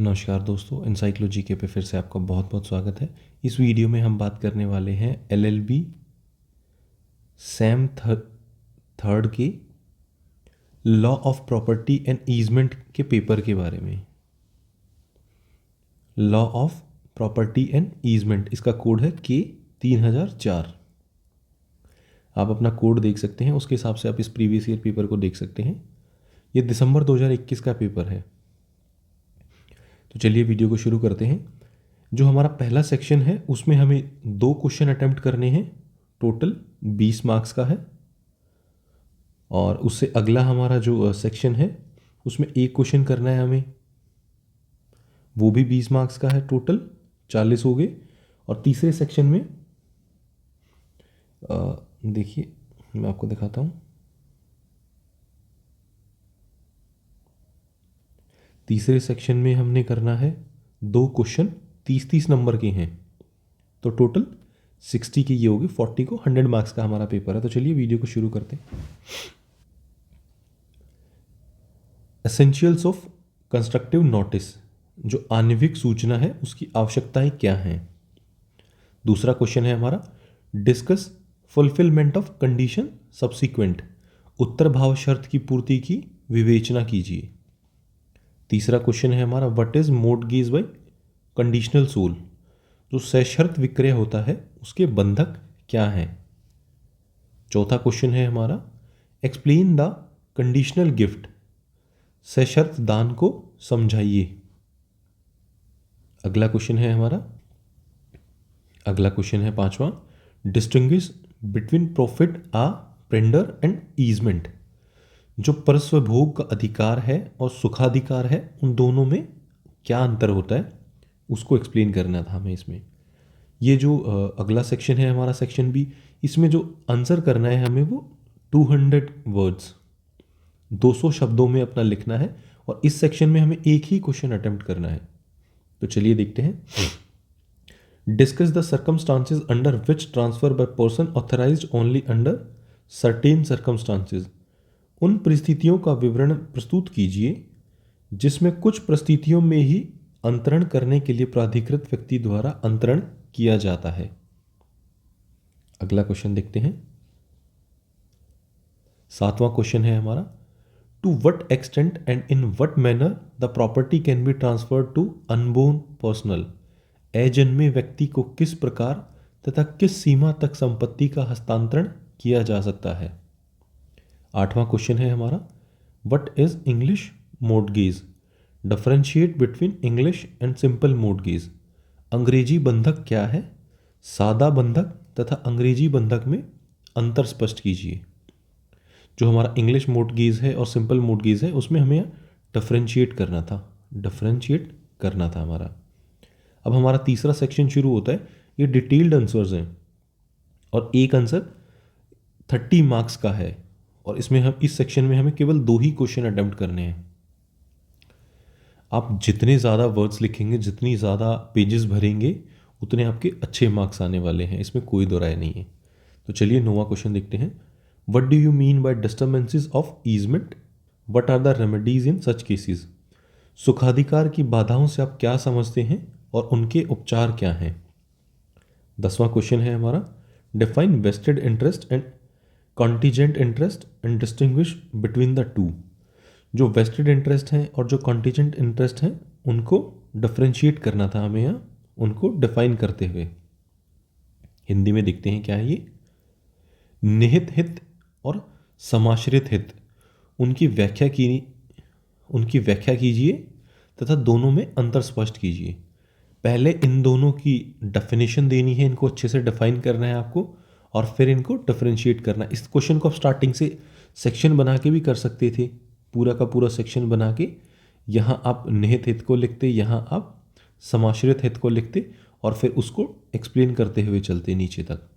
नमस्कार दोस्तों, एनसाइक्लोजी के पे फिर से आपका बहुत बहुत स्वागत है। इस वीडियो में हम बात करने वाले हैं एलएलबी सेम थर्ड के law of property and easement के पेपर के बारे में। Law of property and easement, इसका कोड है K3004। आप अपना कोड देख सकते हैं, उसके हिसाब से आप इस प्रीवियस ईयर पेपर को देख सकते हैं। ये दिसंबर 2021 का पेपर है। तो चलिए वीडियो को शुरू करते हैं। जो हमारा पहला सेक्शन है उसमें हमें 2 क्वेश्चन अटेम्प्ट करने हैं, टोटल 20 मार्क्स का है। और उससे अगला हमारा जो सेक्शन है उसमें एक क्वेश्चन करना है हमें, वो भी 20 मार्क्स का है, टोटल 40 हो गए। और तीसरे सेक्शन में देखिए मैं आपको दिखाता हूँ। तीसरे सेक्शन में हमने करना है 2 क्वेश्चन 30-30 नंबर के हैं, तो टोटल 60 के ये हो गए। 40 को 100 मार्क्स का हमारा पेपर है। तो चलिए वीडियो को शुरू करते हैं। एसेंशियल्स ऑफ कंस्ट्रक्टिव नोटिस, जो आणविक सूचना है उसकी आवश्यकताएं क्या हैं। दूसरा क्वेश्चन है हमारा discuss fulfilment of condition subsequent, उत्तर भाव शर्त की पूर्ति की विवेचना कीजिए। तीसरा क्वेश्चन है हमारा what is mortgage by conditional sale, जो सशर्त विक्रय होता है उसके बंधक क्या हैं। चौथा क्वेश्चन है हमारा एक्सप्लेन द कंडीशनल गिफ्ट, सशर्त दान को समझाइए। अगला क्वेश्चन है पांचवा distinguish between profit a prendre and easement, जो परस्व भोग का अधिकार है और सुखाधिकार है, उन दोनों में क्या अंतर होता है उसको एक्सप्लेन करना था हमें इसमें। ये जो अगला सेक्शन है हमारा सेक्शन बी, इसमें जो आंसर करना है हमें वो 200 वर्ड्स 200 शब्दों में अपना लिखना है। और इस सेक्शन में हमें एक ही क्वेश्चन अटेम्प्ट करना है। तो चलिए देखते हैं। Discuss the circumstances under which transfer by person authorised only under certain circumstances, उन परिस्थितियों का विवरण प्रस्तुत कीजिए जिसमें कुछ परिस्थितियों में ही अंतरण करने के लिए प्राधिकृत व्यक्ति द्वारा अंतरण किया जाता है। अगला क्वेश्चन देखते हैं। 7वां क्वेश्चन है हमारा to what extent and in what manner the property can be transferred to unborn personal, अजन्मे व्यक्ति को किस प्रकार तथा किस सीमा तक संपत्ति का हस्तांतरण किया जा सकता है। 8वां क्वेश्चन है हमारा what is English mortgage, differentiate between English and simple mortgage, अंग्रेजी बंधक क्या है, सादा बंधक तथा अंग्रेजी बंधक में अंतर स्पष्ट कीजिए। जो हमारा इंग्लिश मोर्टगेज है और सिंपल मोर्टगेज है उसमें हमें डिफरेंशिएट करना था हमारा। अब हमारा तीसरा सेक्शन शुरू होता है। ये डिटेल्ड आंसर्स हैं और एक आंसर 30 मार्क्स का है। और इसमें हम इस सेक्शन में हमें केवल 2 ही क्वेश्चन अटेम्प्ट करने हैं। आप जितने ज़्यादा वर्ड्स लिखेंगे, जितनी ज़्यादा पेजेस भरेंगे, उतने आपके अच्छे मार्क्स आने वाले हैं, इसमें कोई दो राय नहीं है। तो चलिए 9वां क्वेश्चन देखते हैं। What do you mean by disturbances of easement, what are the remedies in such cases, सुखाधिकार की बाधाओं से आप क्या समझते हैं और उनके उपचार क्या हैं। 10वां क्वेश्चन है हमारा define vested interest and contingent interest and distinguish between the two, जो वेस्टेड इंटरेस्ट हैं और जो कॉन्टीजेंट इंटरेस्ट हैं उनको डिफरेंशिएट करना था हमें यहाँ, उनको डिफाइन करते हुए। हिंदी में देखते हैं क्या है ये। निहित हित और समाश्रित हित, उनकी व्याख्या कीजिए तथा दोनों में अंतर स्पष्ट कीजिए। पहले इन दोनों की डेफिनेशन देनी है, इनको अच्छे से डिफाइन करना है आपको, और फिर इनको डिफरेंशिएट करना। इस क्वेश्चन को आप स्टार्टिंग से सेक्शन बना के भी कर सकते थे, पूरा का पूरा सेक्शन बना के यहाँ आप निहित हित को लिखते, यहाँ आप समाश्रित हित को लिखते और फिर उसको एक्सप्लेन करते हुए चलते नीचे तक।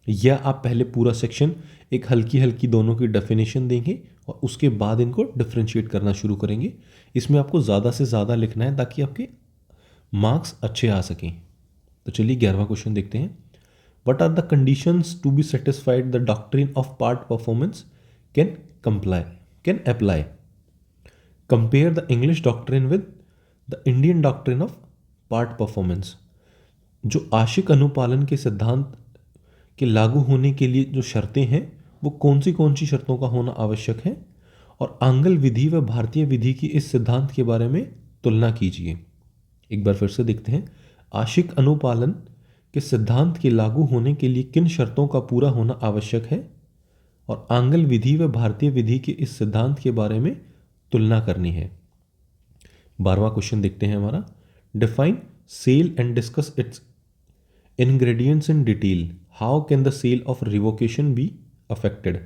या आप पहले पूरा सेक्शन एक हल्की हल्की दोनों की डेफिनेशन देंगे और उसके बाद इनको डिफरेंशिएट करना शुरू करेंगे। इसमें आपको ज़्यादा से ज़्यादा लिखना है ताकि आपके मार्क्स अच्छे आ सकें। तो चलिए 11वां क्वेश्चन देखते हैं। What are the conditions to be satisfied the doctrine of part performance can apply, compare the English doctrine with the Indian doctrine of part performance, जो आशिक अनुपालन के सिद्धांत के लागू होने के लिए जो शर्तें हैं वो कौन सी शर्तों का होना आवश्यक है, और आंगल विधि व भारतीय विधि की इस सिद्धांत के बारे में तुलना कीजिए। एक बार फिर से देखते हैं, आशिक अनुपालन के सिद्धांत के लागू होने के लिए किन शर्तों का पूरा होना आवश्यक है, और आंगल विधि व भारतीय विधि के इस सिद्धांत के बारे में तुलना करनी है। 12वां क्वेश्चन देखते हैं हमारा, define sale and discuss its ingredients in detail, how can the sale of revocation be affected.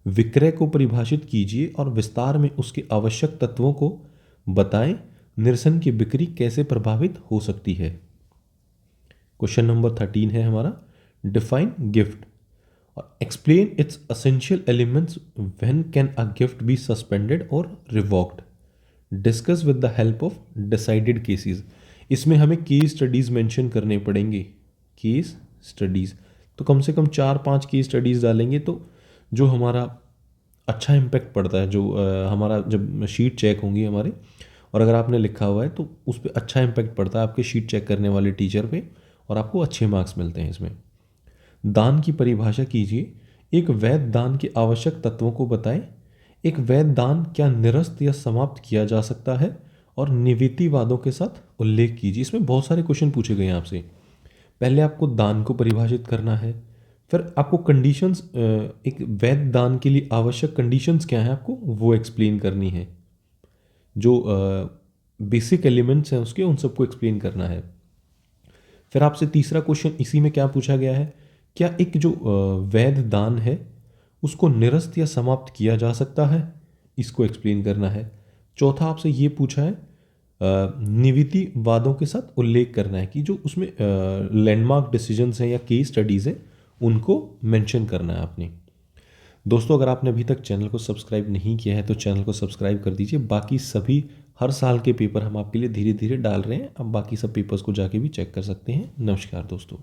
विक्रय को परिभाषित कीजिए और विस्तार में उसके आवश्यक तत्वों को बताएं, निरसन की बिक्री कैसे प्रभावित हो सकती है। क्वेश्चन नंबर 13 है हमारा, डिफाइन गिफ्ट और explain its essential elements, when can a gift be suspended or revoked, discuss with the help of decided cases. इसमें हमें केस स्टडीज मेंशन करने पड़ेंगे, केस स्टडीज, तो कम से कम 4-5 केस स्टडीज डालेंगे तो जो हमारा अच्छा इम्पैक्ट पड़ता है, जो हमारा जब शीट चेक होंगी हमारे, और अगर आपने लिखा हुआ है तो उस पर अच्छा इम्पैक्ट पड़ता है आपके शीट चेक करने वाले टीचर पे, और आपको अच्छे मार्क्स मिलते हैं इसमें। दान की परिभाषा कीजिए, एक वैध दान के आवश्यक तत्वों को बताएं, एक वैध दान क्या निरस्त या समाप्त किया जा सकता है, और निवितिवादों के साथ उल्लेख कीजिए। इसमें बहुत सारे क्वेश्चन पूछे गए हैं आपसे। पहले आपको दान को परिभाषित करना है, फिर आपको कंडीशंस, एक वैध दान के लिए आवश्यक कंडीशंस क्या है आपको वो एक्सप्लेन करनी है, जो बेसिक एलिमेंट्स हैं उसके उन सबको एक्सप्लेन करना है। फिर आपसे तीसरा क्वेश्चन इसी में क्या पूछा गया है, क्या एक जो वैध दान है उसको निरस्त या समाप्त किया जा सकता है, इसको एक्सप्लेन करना है। चौथा आपसे ये पूछा है, निवितिवादों के साथ उल्लेख करना है कि जो उसमें लैंडमार्क डिसीजंस हैं या केस स्टडीज़ हैं उनको मेंशन करना है आपने। दोस्तों, अगर आपने अभी तक चैनल को सब्सक्राइब नहीं किया है तो चैनल को सब्सक्राइब कर दीजिए। बाकी सभी हर साल के पेपर हम आपके लिए धीरे धीरे डाल रहे हैं, अब बाकी सब पेपर्स को जाके भी चेक कर सकते हैं। नमस्कार दोस्तों।